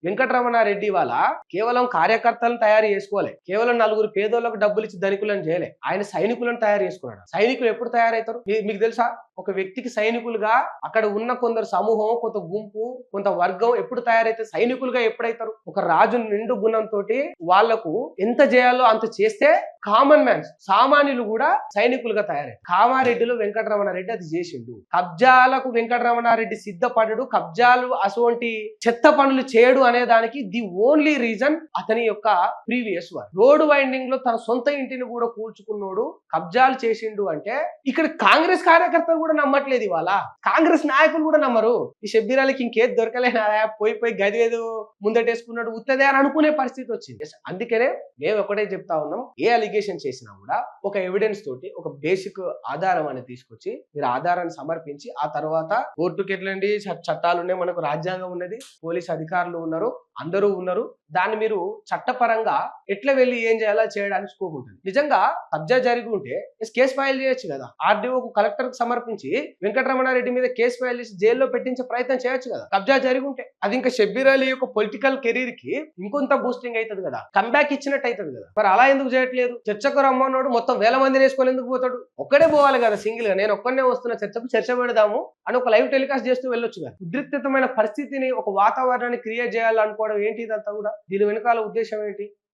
వెంకటరమణారెడ్డి వాళ్ళ కేవలం కార్యకర్తలను తయారు చేసుకోలే, కేవలం నలుగురు పేదోళ్ళకు డబ్బులు ఇచ్చి ధనికులను చేయలే, ఆయన సైనికులను తయారు చేసుకున్నాడు. సైనికులు ఎప్పుడు తయారవుతారు మీకు తెలుసా? ఒక వ్యక్తికి సైనికులుగా అక్కడ ఉన్న కొందరు సమూహం, కొంత గుంపు, కొంత వర్గం ఎప్పుడు తయారైతే సైనికులుగా ఎప్పుడైతారు? ఒక రాజు నిండు గుణంతో వాళ్లకు ఎంత చేయాలో అంత చేస్తే కామన్ మ్యాన్స్, సామాన్యులు కూడా సైనికులుగా తయారయ్యారు. కామారెడ్డిలో వెంకటరమణారెడ్డి అది చేసిండు. కబ్జాలకు వెంకటరమణారెడ్డి సిద్ధపడడు, కబ్జాలు అటువంటి చెత్త పనులు చేయడు అనే దానికి ది ఓన్లీ రీజన్ అతని యొక్క ప్రీవియస్ వర్క్. రోడ్డు వైండింగ్ లో తన సొంత ఇంటిని కూడా కూల్చుకున్నాడు, కబ్జాలు చేసిండు అంటే ఇక్కడ కాంగ్రెస్ కార్యకర్తలు కూడా నమ్మట్లేదు. ఇవాళ కాంగ్రెస్ నాయకులు కూడా నమ్మరు. ఈ షబ్బీర్ అలీకి ఇంకేది దొరకలేనా, పోయి గది ఏదో ముందటేసుకున్నాడు ఉత్తదే అని అనుకునే పరిస్థితి వచ్చింది. అందుకనే మేము ఒకటే చెప్తా ఉన్నాం, ఏ అలిగేషన్ చేసినా కూడా ఒక ఎవిడెన్స్ తోటి, ఒక బేసిక్ ఆధారం అనేది తీసుకొచ్చి మీరు ఆధారాన్ని సమర్పించి ఆ తర్వాత కోర్టుకి ఎట్లండి, చట్టాలు ఉన్నాయి, మనకు రాజ్యాంగం ఉన్నది, పోలీస్ అధికారులు ఉన్నారు, అందరూ ఉన్నారు. దాన్ని మీరు చట్టపరంగా ఎట్లా వెళ్ళి ఏం చేయాలో చేయడానికి స్కోప్ ఉంటుంది. నిజంగా కబ్జా జరిగి ఉంటే కేసు ఫైల్ చేయొచ్చు కదా, ఆర్డీఓకు కలెక్టర్ కు సమర్పించి వెంకటరమణారెడ్డి మీద కేసు ఫైల్ చేసి జైల్లో పెట్టించే ప్రయత్నం చేయొచ్చు కదా కబ్జా జరిగి ఉంటే. అది ఇంకా షబ్బీర్ అలీ యొక్క పొలిటికల్ కెరీర్ కి ఇంకొంత బూస్టింగ్ అవుతుంది కదా, కంబ్యాక్ ఇచ్చినట్టు అవుతుంది కదా. మరి అలా ఎందుకు చేయట్లేదు? చర్చకు రమ్మన్నాడు, మొత్తం వేల మందిని వేసుకొని ఎందుకు పోతాడు? ఒక్కడే పోవాలి కదా, సింగిల్ గా. నేను ఒక్కనే వస్తున్న చర్చకు, చర్చ పెడదాము అని ఒక లైవ్ టెలికాస్ట్ చేస్తూ వెళ్ళొచ్చు కదా. ఉద్రిక్తమైన పరిస్థితిని, ఒక వాతావరణాన్ని క్రియేట్ చేయాలనుకోవడం ఏంటి? ఇదంతా కూడా దీని వెనకాల ఉద్దేశం ఏంటి?